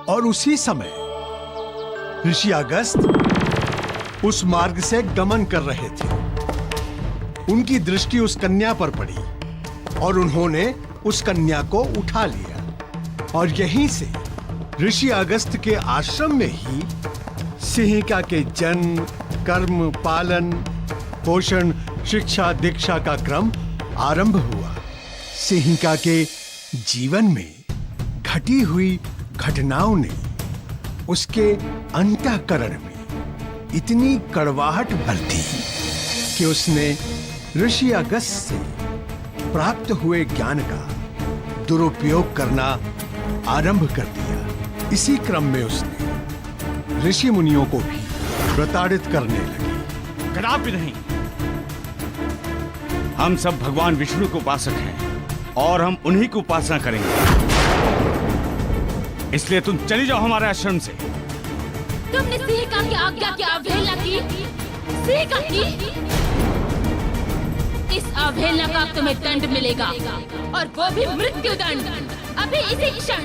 और उसी समय ऋषि अगस्त उस मार्ग से गमन कर रहे थे। उनकी दृष्टि उस कन्या पर पड़ी और उन्होंने उस कन्या को उठा लिया और यहीं से ऋषि अगस्त के आश्रम में ही सिंहिका के जन्म, कर्म, पालन, पोषण, शिक्षा, दीक्षा का क्रम आरंभ हुआ। सिंहिका के जीवन में घटी हुई घटनाओं ने उसके अंतःकरण में इतनी कड़वाहट भर दी कि उसने ऋषि अगस्त से प्राप्त हुए ज्ञान का दुरुपयोग करना आरंभ कर दिया। इसी क्रम में उसने ऋषि मुनियों को भी प्रताड़ित करने लगी। कदापि नहीं। हम सब भगवान विष्णु के उपासक हैं और हम उन्हीं की उपासना करेंगे। इसलिए तुम चली जाओ हमारे आश्रम से। तुमने सिंहिका की आज्ञा की अवहेलना की। सिंहिका की इस अवहेलना का तुम्हें दंड मिलेगा और वो भी मृत्यु दंड, अभी इसी क्षण।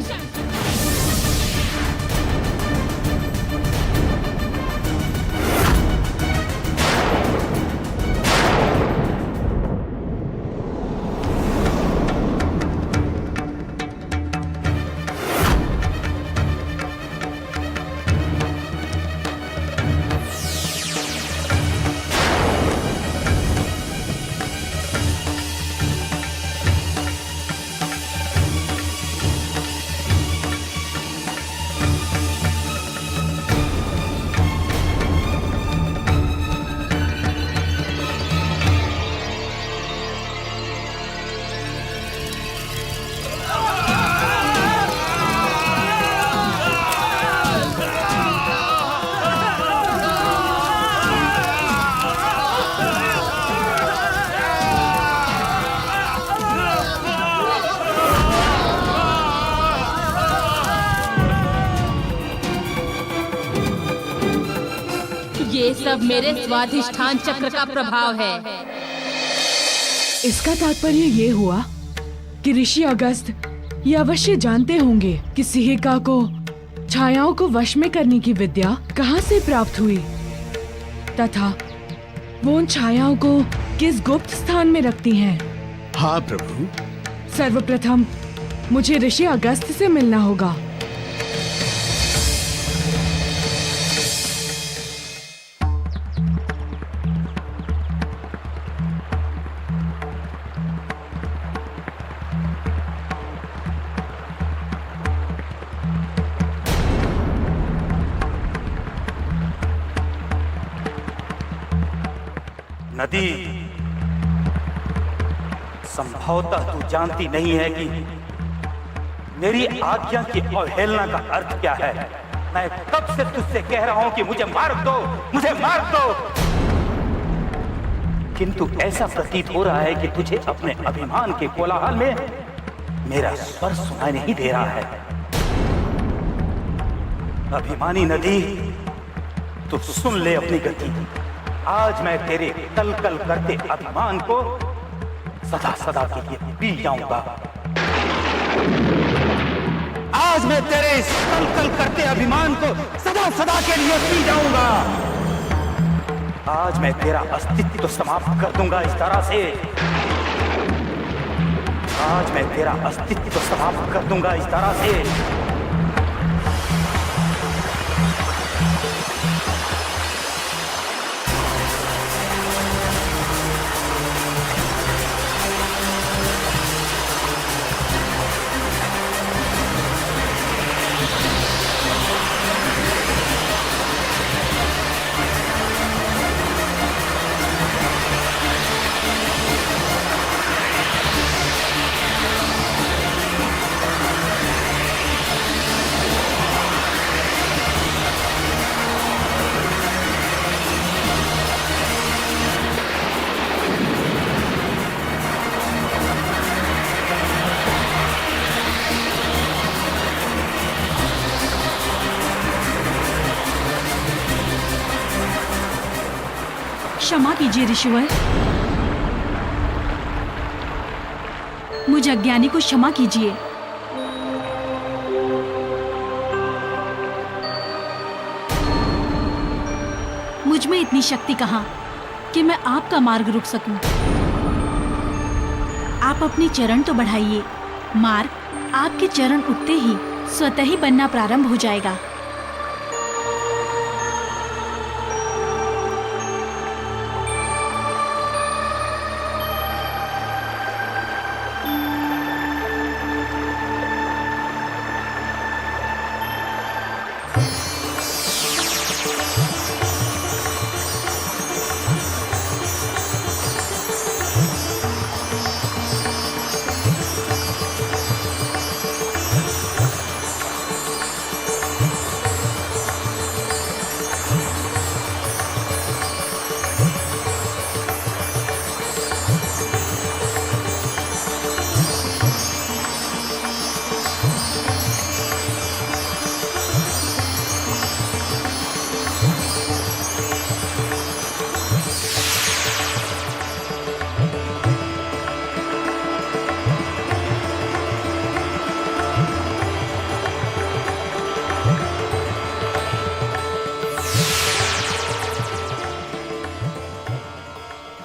ये सब मेरे स्वाधिष्ठान चक्र का प्रभाव है। इसका तात्पर्य ये हुआ कि ऋषि अगस्त ये अवश्य जानते होंगे कि सिंहिका को छायाओं को वश में करने की विद्या कहाँ से प्राप्त हुई तथा वो उन छायाओं को किस गुप्त स्थान में रखती हैं। हाँ प्रभु। सर्वप्रथम मुझे ऋषि अगस्त से मिलना होगा। नदी, संभवतः तू जानती नहीं है कि मेरी आज्ञा की अवहेलना का अर्थ क्या है। मैं कब से तुझसे कह रहा हूं कि मुझे मार दो, मुझे मार दो, किंतु ऐसा प्रतीत हो रहा है कि तुझे अपने अभिमान के कोलाहल में मेरा स्वर सुनाई नहीं दे रहा है। अभिमानी नदी, तू सुन ले अपनी गति। आज मैं तेरे कल-कल करते अभिमान को सदा सदा के लिए पी जाऊंगा। आज मैं तेरे इस कल-कल करते अभिमान को सदा सदा के लिए पी जाऊंगा। आज मैं तेरा अस्तित्व समाप्त कर दूंगा इस तरह से। आज मैं तेरा अस्तित्व समाप्त कर दूंगा इस तरह से। क्षमा कीजिए ऋषिवर, मुझ अज्ञानी को क्षमा कीजिए। मुझ में इतनी शक्ति कहाँ कि मैं आपका मार्ग रुक सकूं। आप अपनी चरण तो बढ़ाइए, मार्ग आपके चरण उठते ही स्वतः ही बनना प्रारंभ हो जाएगा।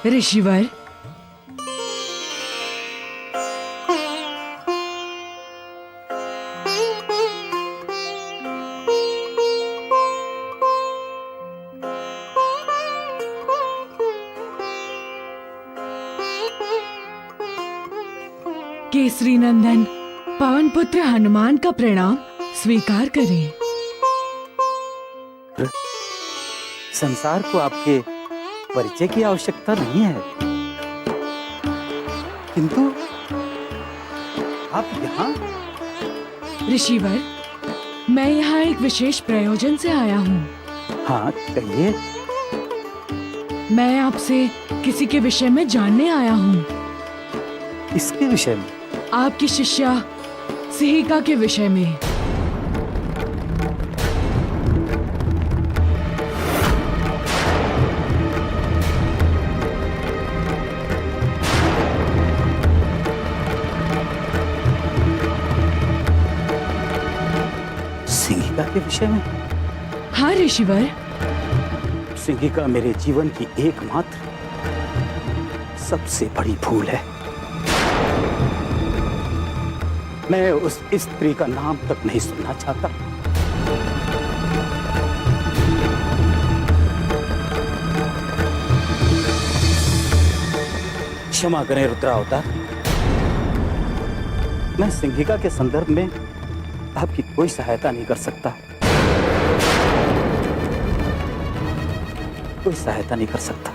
ऋषिवर, केसरी नंदन पवन पुत्र हनुमान का प्रणाम स्वीकार करें। संसार को आपके परिचय की आवश्यकता नहीं है, किंतु आप यहाँ। ऋषिवर, मैं यहाँ एक विशेष प्रयोजन से आया हूँ। हाँ कहिए। मैं आपसे किसी के विषय में जानने आया हूँ। इसके विषय में? आपकी शिष्या सिहिका के विषय में। सिंहिका के विषय में? हाँ ऋषिवर। सिंहिका मेरे जीवन की एकमात्र सबसे बड़ी भूल है। मैं उस स्त्री का नाम तक नहीं सुनना चाहता। क्षमा करें रुद्रावतार, मैं सिंहिका के संदर्भ में आपकी कोई सहायता नहीं कर सकता। कोई सहायता नहीं कर सकता।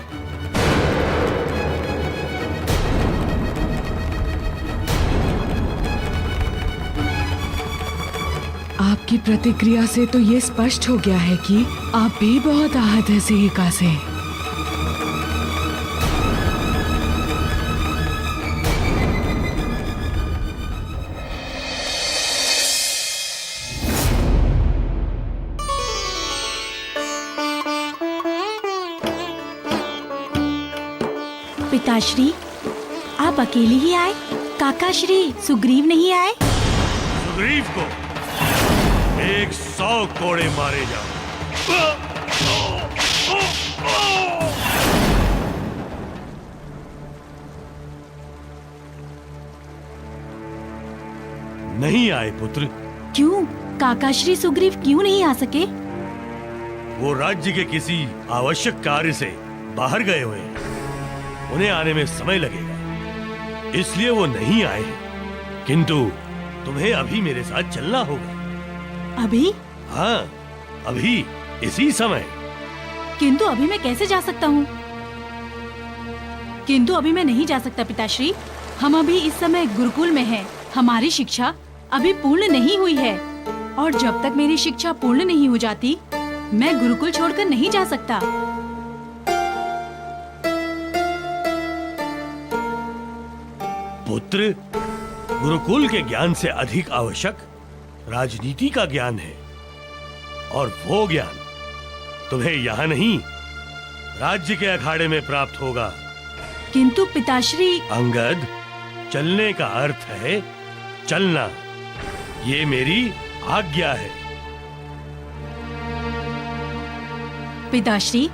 आपकी प्रतिक्रिया से तो ये स्पष्ट हो गया है कि आप भी बहुत आहत हैं सिहिका से। पिताश्री, आप अकेले ही आए? काकाश्री सुग्रीव नहीं आए? सुग्रीव को 100 कोड़े मारे जाओ। नहीं आए पुत्र। क्यों? काकाश्री सुग्रीव क्यों नहीं आ सके? वो राज्य के किसी आवश्यक कार्य से बाहर गए हुए हैं, उन्हें आने में समय लगेगा, इसलिए वो नहीं आए हैं। किंतु तुम्हें अभी मेरे साथ चलना होगा। अभी? हाँ, अभी, इसी समय। किंतु अभी मैं कैसे जा सकता हूँ? किंतु अभी मैं नहीं जा सकता पिताश्री। हम अभी इस समय गुरुकुल में हैं। हमारी शिक्षा अभी पूर्ण नहीं हुई है, और जब तक मेरी शिक्षा पूर्ण नहीं हो जाती, मैं गुरुकुल छोड़कर नहीं जा सकता। पुत्र, गुरुकुल के ज्ञान से अधिक आवश्यक राजनीति का ज्ञान है, और वो ज्ञान तुम्हें यहाँ नहीं, राज्य के अखाड़े में प्राप्त होगा। किंतु पिताश्री। अंगद, चलने का अर्थ है चलना। ये मेरी आज्ञा है। पिताश्री,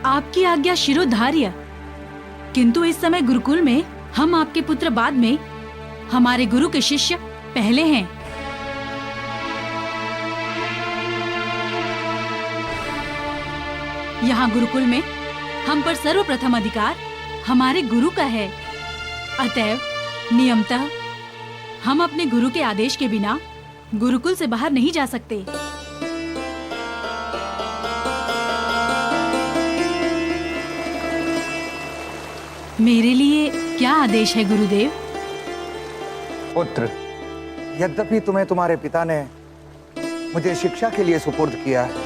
आपकी आज्ञा शिरोधार्य। किंतु इस समय गुरुकुल में हम आपके पुत्र बाद में, हमारे गुरु के शिष्य पहले हैं। यहाँ गुरुकुल में हम पर सर्वप्रथम अधिकार हमारे गुरु का है। अतएव नियमतः हम अपने गुरु के आदेश के बिना गुरुकुल से बाहर नहीं जा सकते। मेरे लिए क्या आदेश है गुरुदेव? पुत्र, यद्यपि तुम्हें तुम्हारे पिता ने मुझे शिक्षा के लिए सुपुर्द किया है,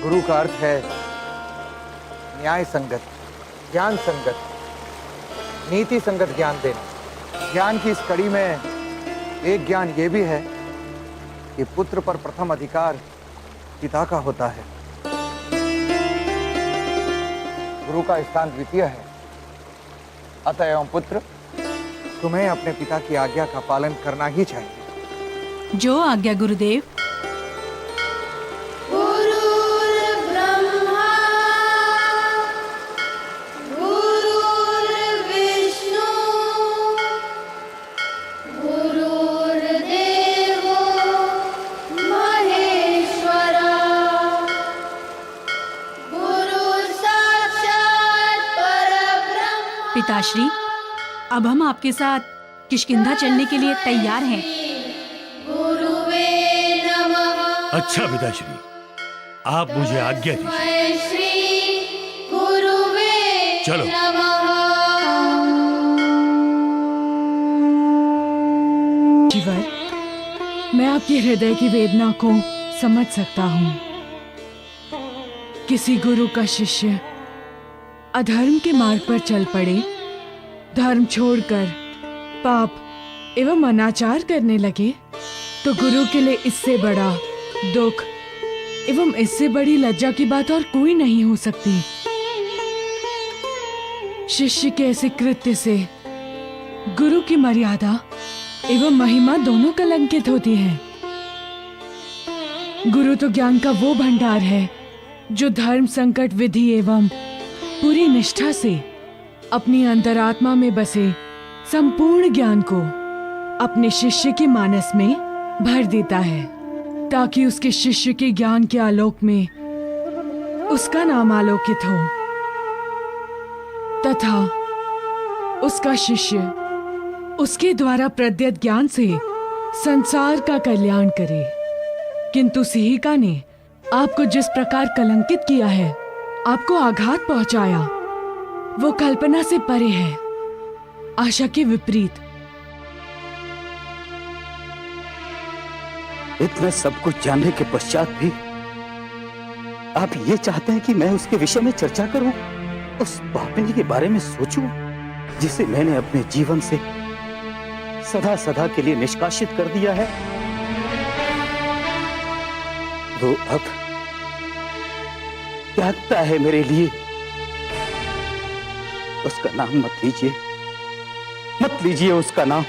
गुरु का अर्थ है न्याय संगत, ज्ञान संगत, नीति संगत ज्ञान देना। ज्ञान की इस कड़ी में एक ज्ञान ये भी है कि पुत्र पर प्रथम अधिकार पिता का होता है, गुरु का स्थान द्वितीय है। अतएव पुत्र, तुम्हें अपने पिता की आज्ञा का पालन करना ही चाहिए। जो आज्ञा गुरुदेव। पिताश्री, अब हम आपके साथ किष्किंधा चलने के लिए तैयार हैं। अच्छा पिताश्री, आप मुझे आज्ञा दीजिए। चलो। शिवर, मैं आपके हृदय की वेदना को समझ सकता हूँ। किसी गुरु का शिष्य अधर्म के मार्ग पर चल पड़े, धर्म छोड़कर पाप एवं अनाचार करने लगे, तो गुरु के लिए इससे बड़ा दुख एवं इससे बड़ी लज्जा की बात और कोई नहीं हो सकती। शिष्य के ऐसे कृत्य से गुरु की मर्यादा एवं महिमा दोनों कलंकित होती है। गुरु तो ज्ञान का वो भंडार है जो धर्म, संकट, विधि एवं पूरी निष्ठा से अपनी अंतरात्मा में बसे संपूर्ण ज्ञान को अपने शिष्य के मानस में भर देता है, ताकि उसके शिष्य के ज्ञान के आलोक में उसका नाम आलोकित हो तथा उसका शिष्य उसके द्वारा प्रदत्त ज्ञान से संसार का कल्याण करे। किंतु सिहिका ने आपको जिस प्रकार कलंकित किया है, आपको आघात पहुंचाया, वो कल्पना से परे है, आशा के विपरीत। इतना सब कुछ जानने के पश्चात भी आप ये चाहते हैं कि मैं उसके विषय में चर्चा करूं, उस पापिनी के बारे में सोचूं, जिसे मैंने अपने जीवन से सदा सदा के लिए निष्कासित कर दिया है। वो अब त्यागता है मेरे लिए। उसका नाम मत लीजिए, मत लीजिए उसका नाम।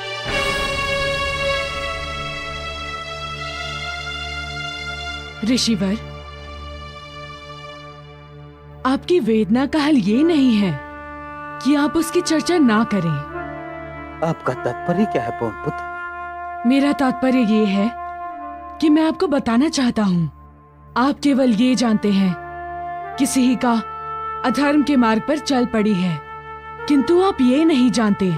ऋषिवर, आपकी वेदना का हल ये नहीं है कि आप उसकी चर्चा ना करें। आपका तात्पर्य क्या है पवन पुत्र? मेरा तात्पर्य ये है कि मैं आपको बताना चाहता हूँ, आप केवल ये जानते हैं कि सिहिका अधर्म के मार्ग पर चल पड़ी है, किंतु आप ये नहीं जानते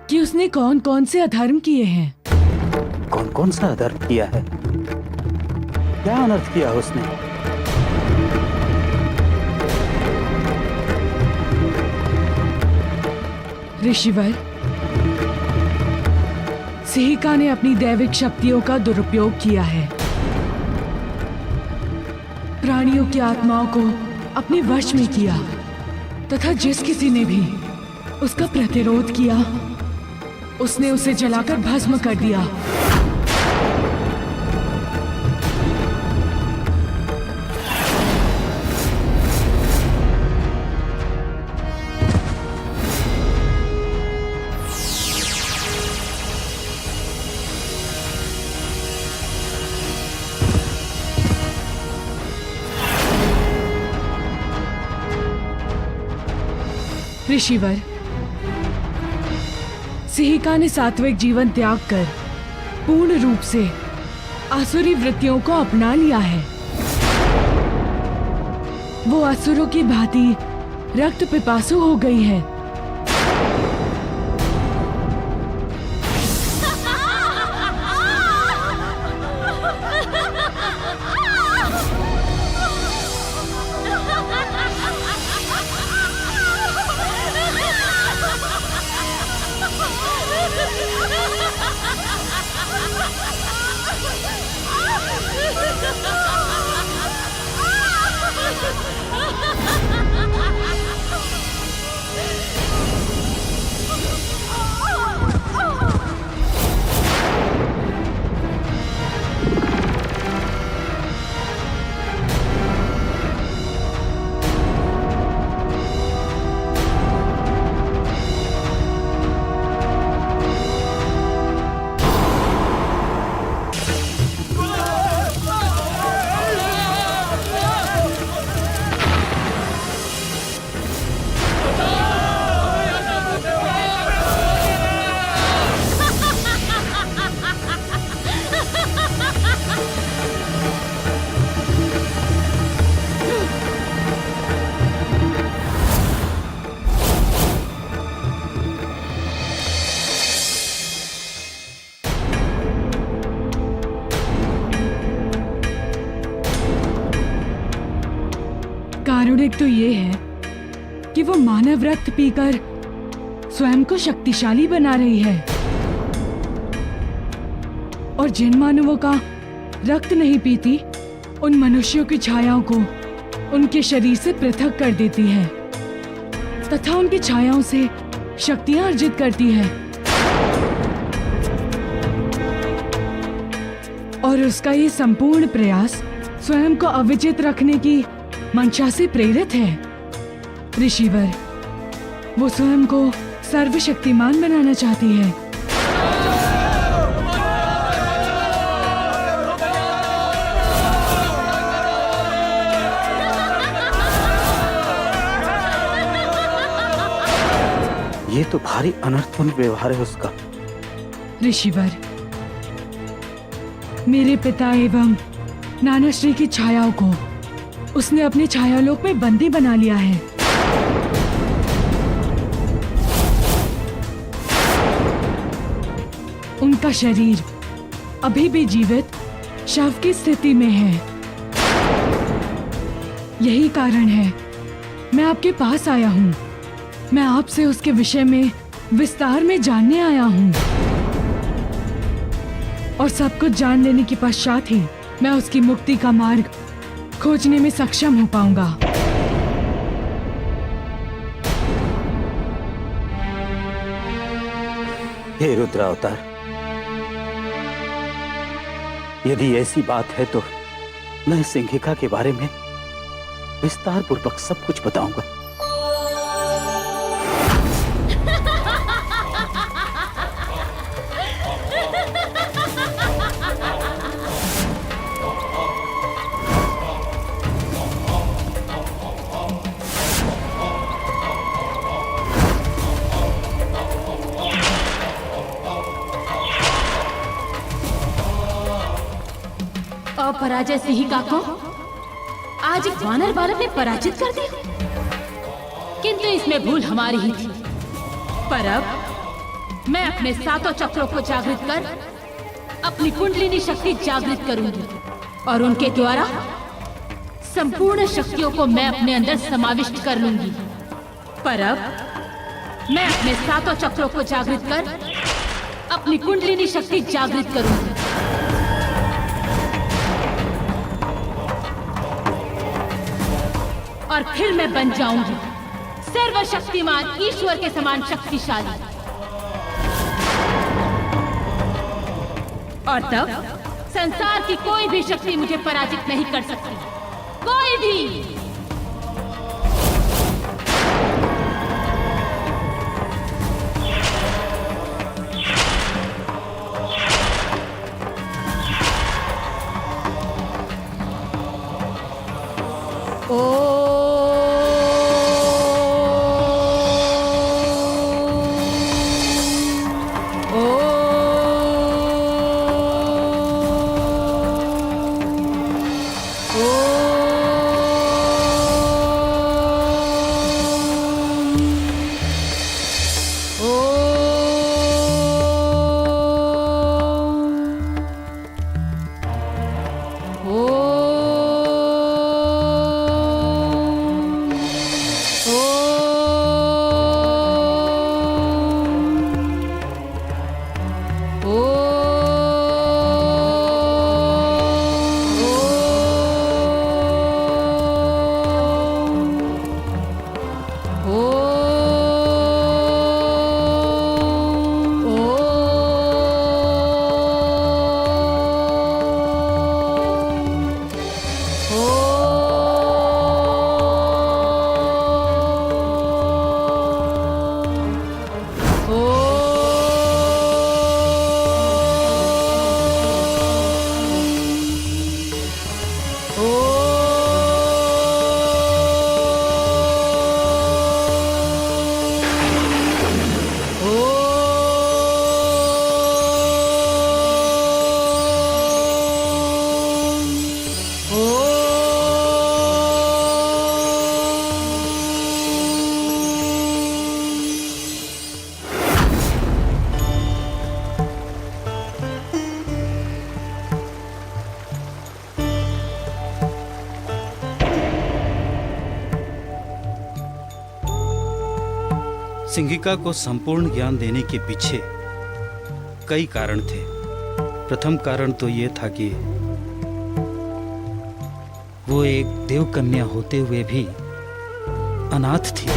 कि उसने कौन कौन से अधर्म किए हैं। कौन कौन सा अधर्म किया है? क्या अनर्थ किया उसने? ऋषिवर, सिहिका ने अपनी दैविक शक्तियों का दुरुपयोग किया है, प्राणियों की आत्माओं को अपने वश में किया तथा जिस किसी ने भी उसका प्रतिरोध किया, उसने उसे जलाकर भस्म कर दिया। ऋषिवर, सिहिका ने सात्विक जीवन त्याग कर पूर्ण रूप से आसुरी वृत्तियों को अपना लिया है। वो असुरों की भांति रक्त पिपासु हो गई है। कारुणिक तो ये है कि वो मानव रक्त पीकर स्वयं को शक्तिशाली बना रही है और जिन मानवों का रक्त नहीं पीती उन मनुष्यों की छायाओं को उनके शरीर से पृथक कर देती है तथा उनकी छायाओं से शक्तियां अर्जित करती है और उसका ये संपूर्ण प्रयास स्वयं को अविजित रखने की मंशा से प्रेरित है। ऋषिवर, वो स्वयं को सर्वशक्तिमान बनाना चाहती है। ये तो भारी अनर्थपूर्ण व्यवहार है उसका। ऋषिवर, मेरे पिता एवं नाना श्री की छायाओं को उसने अपने छायालोक में बंदी बना लिया है। उनका शरीर अभी भी जीवित शव की स्थिति में है। यही कारण है मैं आपके पास आया हूँ। मैं आपसे उसके विषय में विस्तार में जानने आया हूँ और सब कुछ जान लेने के पश्चात ही मैं उसकी मुक्ति का मार्ग खोजने में सक्षम हो पाऊंगा। हे रुद्रावतार, यदि ऐसी बात है तो मैं सिंहिका के बारे में विस्तार पूर्वक सब कुछ बताऊंगा। अपराजय सिहिका को आज एक वानर बालक ने पराजित कर दिया, किंतु इसमें भूल हमारी ही थी। पर अब मैं अपने सातों चक्रों को जागृत कर अपनी कुंडलिनी शक्ति जागृत करूंगी और उनके द्वारा संपूर्ण शक्तियों को मैं अपने अंदर समाविष्ट कर लूंगी। पर अब मैं अपने सातों चक्रों को जागृत कर अपनी कुंडलिनी शक्ति जागृत करूंगी और फिर मैं बन जाऊंगी सर्वशक्तिमान ईश्वर के समान शक्तिशाली। और तब संसार की कोई भी शक्ति मुझे पराजित नहीं कर सकती, कोई भी। सिंगिका को संपूर्ण ज्ञान देने के पीछे कई कारण थे। प्रथम कारण तो ये था कि वो एक देवकन्या होते हुए भी अनाथ थी।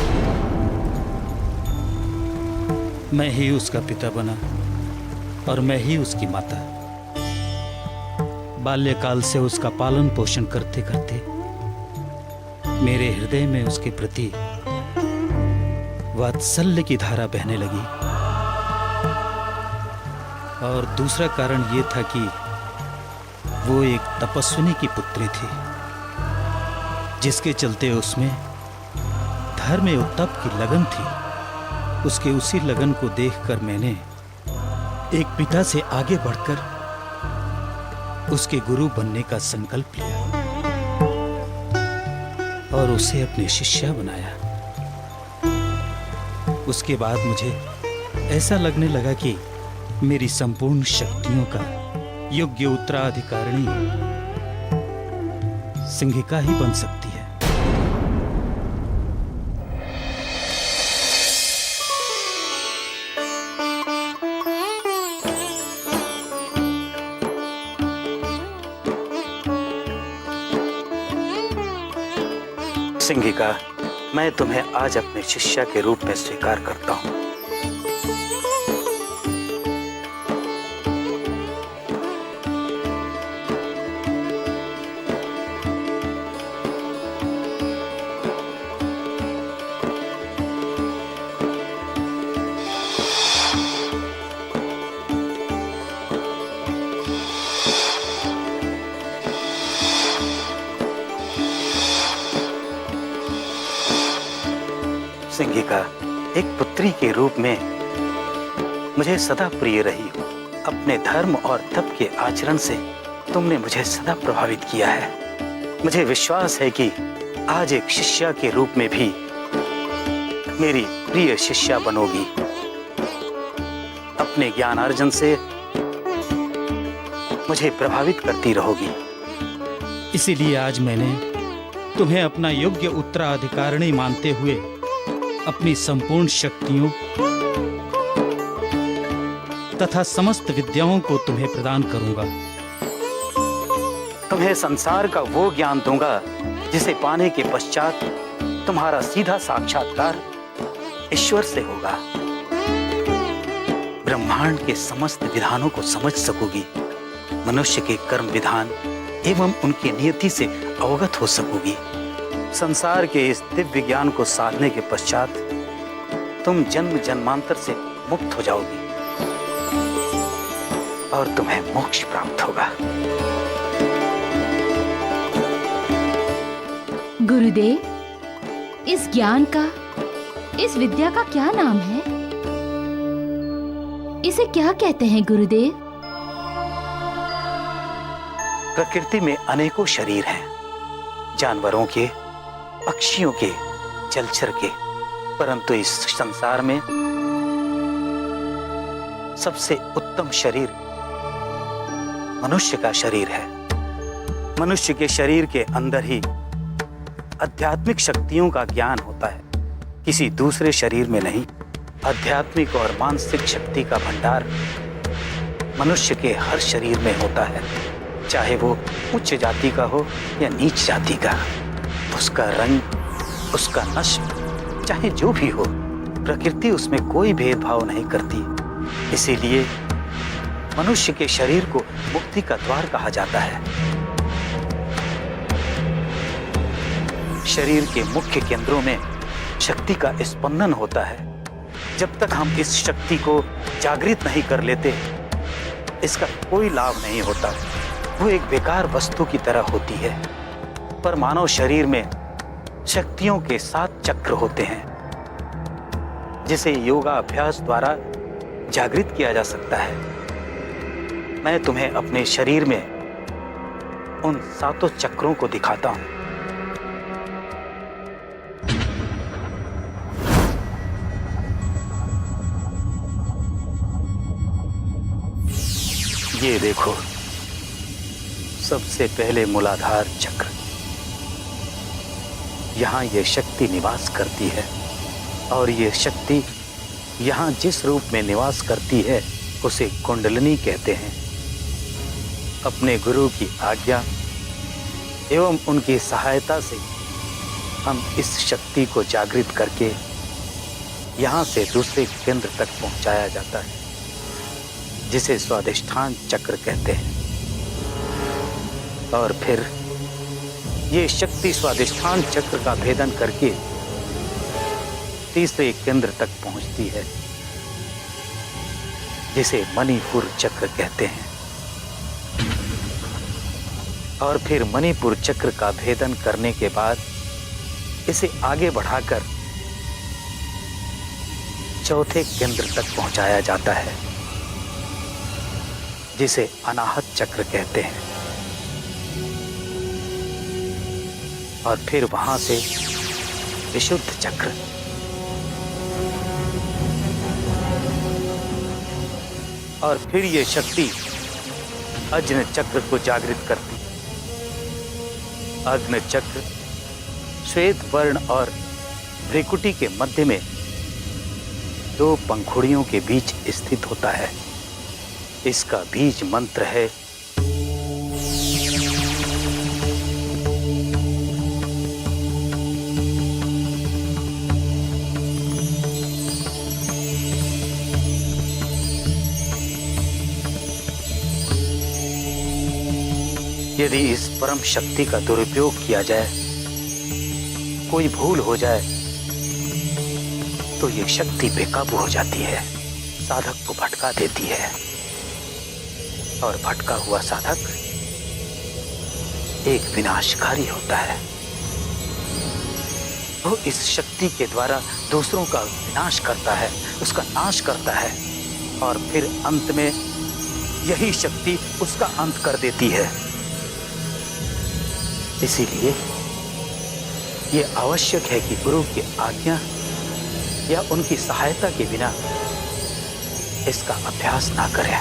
मैं ही उसका पिता बना और मैं ही उसकी माता। बाल्यकाल से उसका पालन पोषण करते करते मेरे हृदय में उसके प्रति वात्सल्य की धारा बहने लगी। और दूसरा कारण यह था कि वो एक तपस्विनी की पुत्री थी, जिसके चलते उसमें धर्म में तप की लगन थी। उसके उसी लगन को देखकर मैंने एक पिता से आगे बढ़कर उसके गुरु बनने का संकल्प लिया और उसे अपनी शिष्या बनाया। उसके बाद मुझे ऐसा लगने लगा कि मेरी संपूर्ण शक्तियों का योग्य उत्तराधिकारिणी सिंगिका ही बन सकती है। सिंगिका, मैं तुम्हें आज अपने शिष्या के रूप में स्वीकार करता हूं। सिंगिका, एक पुत्री के रूप में मुझे सदा प्रिय रही हो। अपने धर्म और तप के आचरण से तुमने मुझे सदा प्रभावित किया है। मुझे विश्वास है कि आज एक शिष्या के रूप में भी मेरी प्रिय शिष्या बनोगी। अपने ज्ञानार्जन से मुझे प्रभावित करती रहोगी। इसीलिए आज मैंने तुम्हें अपना योग्य उत्तराधिकारिणी मानते हुए अपनी संपूर्ण शक्तियों तथा समस्त विद्याओं को तुम्हें प्रदान करूंगा। तुम्हें संसार का वो ज्ञान दूंगा जिसे पाने के पश्चात तुम्हारा सीधा साक्षात्कार ईश्वर से होगा। ब्रह्मांड के समस्त विधानों को समझ सकोगी। मनुष्य के कर्म विधान एवं उनकी नियति से अवगत हो सकोगी। संसार के इस दिव्य ज्ञान को साधने के पश्चात तुम जन्म जन्मांतर से मुक्त हो जाओगी और तुम्हें मोक्ष प्राप्त होगा। गुरुदेव, इस ज्ञान का, इस विद्या का क्या नाम है? इसे क्या कहते हैं गुरुदेव? प्रकृति में अनेकों शरीर हैं, जानवरों के, पक्षियों के, जलचर के, परंतु इस संसार में सबसे उत्तम शरीर मनुष्य का शरीर है। मनुष्य के शरीर के अंदर ही आध्यात्मिक शक्तियों का ज्ञान होता है, किसी दूसरे शरीर में नहीं। आध्यात्मिक और मानसिक शक्ति का भंडार मनुष्य के हर शरीर में होता है, चाहे वो उच्च जाति का हो या नीच जाति का। उसका रंग, उसका नस्ल, चाहे जो भी हो, प्रकृति उसमें कोई भेदभाव नहीं करती। इसीलिए मनुष्य के शरीर को मुक्ति का द्वार कहा जाता है। शरीर के मुख्य केंद्रों में शक्ति का स्पंदन होता है। जब तक हम इस शक्ति को जागृत नहीं कर लेते, इसका कोई लाभ नहीं होता। वो एक बेकार वस्तु की तरह होती है। पर मानव शरीर में शक्तियों के 7 चक्र होते हैं, जिसे योगा अभ्यास द्वारा जागृत किया जा सकता है। मैं तुम्हें अपने शरीर में उन 7 चक्रों को दिखाता हूं। ये देखो, सबसे पहले मूलाधार चक्र। यहाँ ये शक्ति निवास करती है और ये शक्ति यहाँ जिस रूप में निवास करती है उसे कुंडलिनी कहते हैं। अपने गुरु की आज्ञा एवं उनकी सहायता से हम इस शक्ति को जागृत करके यहाँ से दूसरे केंद्र तक पहुँचाया जाता है, जिसे स्वाधिष्ठान चक्र कहते हैं। और फिर ये शक्ति स्वाधिष्ठान चक्र का भेदन करके तीसरे केंद्र तक पहुंचती है, जिसे मणिपुर चक्र कहते हैं। और फिर मणिपुर चक्र का भेदन करने के बाद इसे आगे बढ़ाकर चौथे केंद्र तक पहुंचाया जाता है, जिसे अनाहत चक्र कहते हैं। और फिर वहां से विशुद्ध चक्र, और फिर ये शक्ति अग्नि चक्र को जागृत करती। अग्नि चक्र श्वेत वर्ण और भ्रिकुटी के मध्य में दो पंखुड़ियों के बीच स्थित होता है। इसका बीज मंत्र है यदि इस परम शक्ति का दुरुपयोग किया जाए, कोई भूल हो जाए, तो ये शक्ति बेकाबू हो जाती है, साधक को भटका देती है। और भटका हुआ साधक एक विनाशकारी होता है। वो इस शक्ति के द्वारा दूसरों का विनाश करता है, उसका नाश करता है, और फिर अंत में यही शक्ति उसका अंत कर देती है। इसीलिए ये आवश्यक है कि गुरु की आज्ञा या उनकी सहायता के बिना इसका अभ्यास ना करें,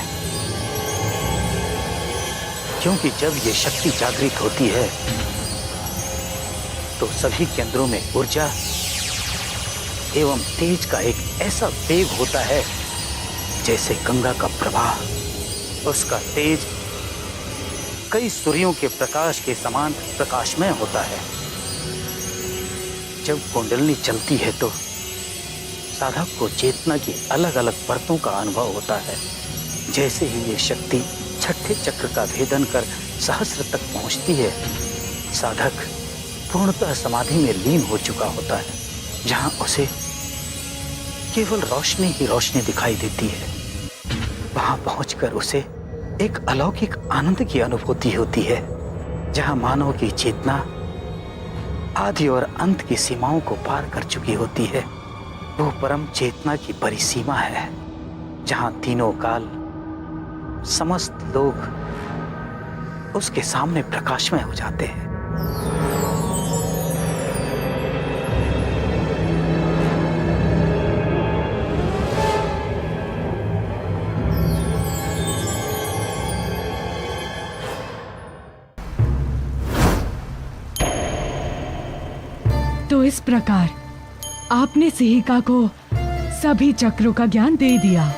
क्योंकि जब ये शक्ति जागृत होती है तो सभी केंद्रों में ऊर्जा एवं तेज का एक ऐसा वेग होता है जैसे गंगा का प्रवाह। उसका तेज कई सूर्यों के प्रकाश के समान प्रकाशमय होता है। जब कुंडलिनी चलती है तो साधक को चेतना की अलग अलग परतों का अनुभव होता है। जैसे ही ये शक्ति छठे चक्र का भेदन कर सहस्र तक पहुंचती है, साधक पूर्णतः समाधि में लीन हो चुका होता है, जहां उसे केवल रोशनी ही रोशनी दिखाई देती है। वहां पहुंचकर उसे एक अलौकिक आनंद की अनुभूति होती है, जहां मानव की चेतना आदि और अंत की सीमाओं को पार कर चुकी होती है। वो परम चेतना की परिसीमा है, जहां तीनों काल समस्त लोग उसके सामने प्रकाशमय हो जाते हैं। तो इस प्रकार आपने सिहिका को सभी चक्रों का ज्ञान दे दिया,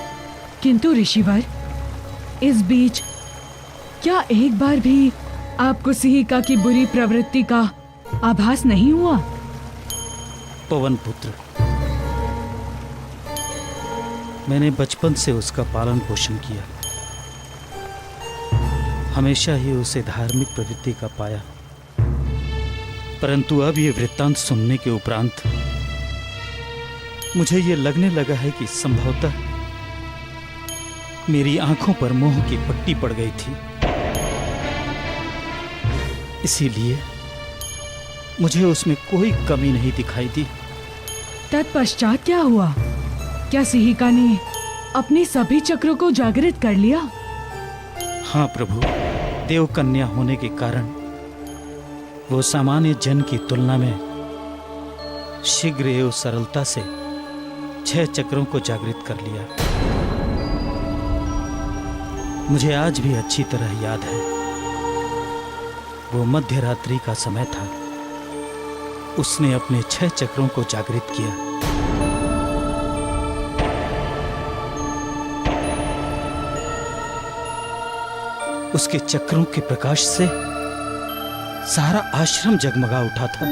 किंतु ऋषिवर, इस बीच क्या एक बार भी आपको सिहिका की बुरी प्रवृत्ति का आभास नहीं हुआ? पवन पुत्र, मैंने बचपन से उसका पालन पोषण किया, हमेशा ही उसे धार्मिक प्रवृत्ति का पाया। परंतु अब ये वृत्तांत सुनने के उपरांत मुझे ये लगने लगा है कि संभवतः मेरी आंखों पर मोह की पट्टी पड़ गई थी। इसीलिए मुझे उसमें कोई कमी नहीं दिखाई दी। तत्पश्चात क्या हुआ? क्या सिहिका ने अपने सभी चक्रों को जागृत कर लिया? हाँ प्रभु, देव कन्या होने के कारण वो सामान्य जन की तुलना में शीघ्र एवं सरलता से 6 चक्रों को जागृत कर लिया। मुझे आज भी अच्छी तरह याद है, वो मध्य रात्रि का समय था। उसने अपने 6 चक्रों को जागृत किया। उसके चक्रों के प्रकाश से सारा आश्रम जगमगा उठा था।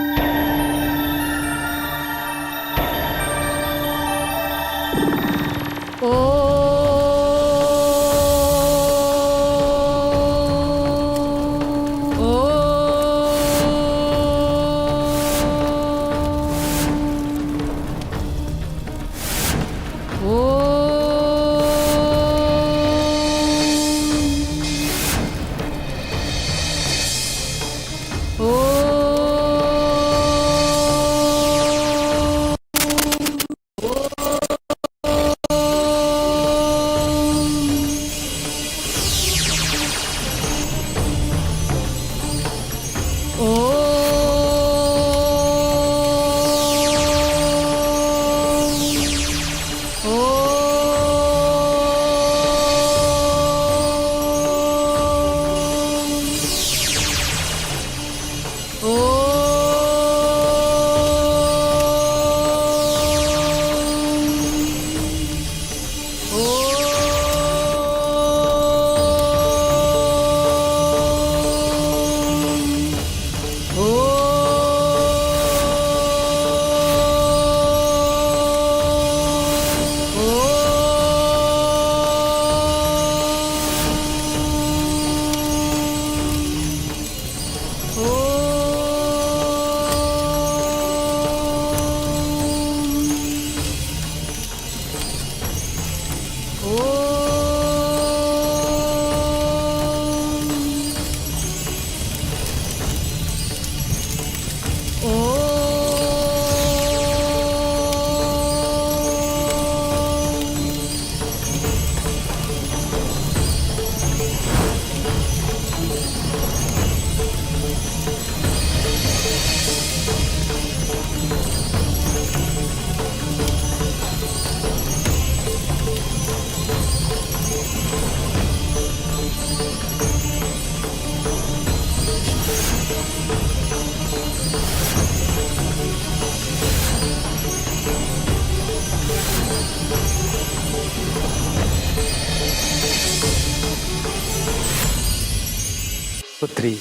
पुत्री,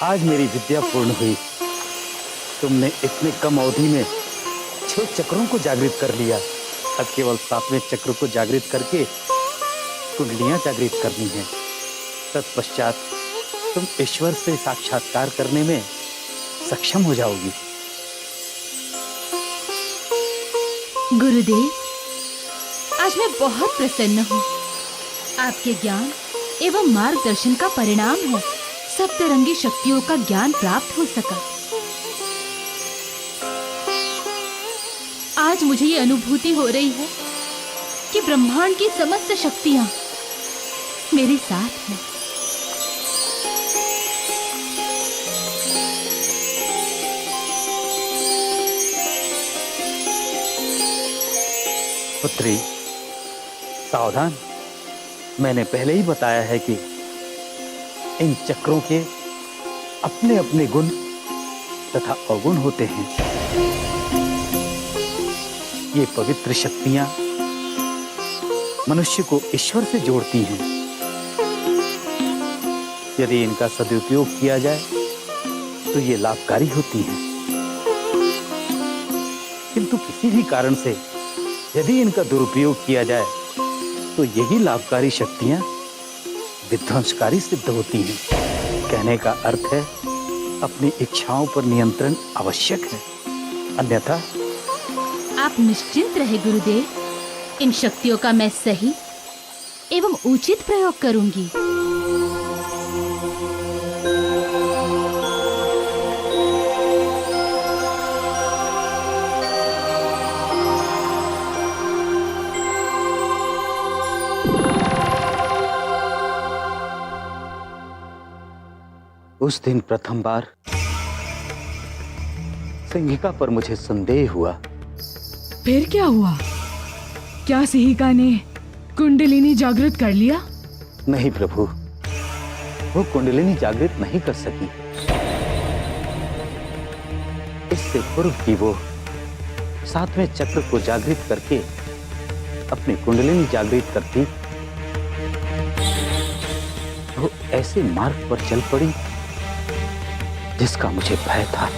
आज मेरी विद्या पूर्ण हुई। तुमने इतने कम अवधि में 6 चक्रों को जागृत कर लिया। अब केवल 7वें चक्र को जागृत करके कुंडलियां जागृत करनी है। तत्पश्चात तुम ईश्वर से साक्षात्कार करने में सक्षम हो जाओगी। गुरुदेव, आज मैं बहुत प्रसन्न हूँ। आपके ज्ञान एवं मार्गदर्शन का परिणाम है सप्तरंगी शक्तियों का ज्ञान प्राप्त हो सका। आज मुझे ये अनुभूति हो रही है कि ब्रह्मांड की समस्त शक्तियां मेरे साथ हैं। पुत्री, सावधान। मैंने पहले ही बताया है कि इन चक्रों के अपने अपने गुण तथा अवगुण होते हैं। ये पवित्र शक्तियां मनुष्य को ईश्वर से जोड़ती हैं। यदि इनका सदुपयोग किया जाए तो ये लाभकारी होती हैं, किंतु किसी भी कारण से यदि इनका दुरुपयोग किया जाए तो यही लाभकारी शक्तियां विध्वंसकारी सिद्ध होती हैं। कहने का अर्थ है अपनी इच्छाओं पर नियंत्रण आवश्यक है, अन्यथा। आप निश्चिंत रहे गुरुदेव, इन शक्तियों का मैं सही एवं उचित प्रयोग करूंगी। उस दिन प्रथम बार सिंहिका पर मुझे संदेह हुआ। फिर क्या हुआ? क्या सिंहिका ने कुंडलिनी जागृत कर लिया? नहीं प्रभु, वो कुंडलिनी जागृत नहीं कर सकी। इससे पूर्व की वो 7वें चक्र को जागृत करके अपनी कुंडलिनी जागृत करती तो ऐसे मार्ग पर चल पड़ी जिसका मुझे भय था।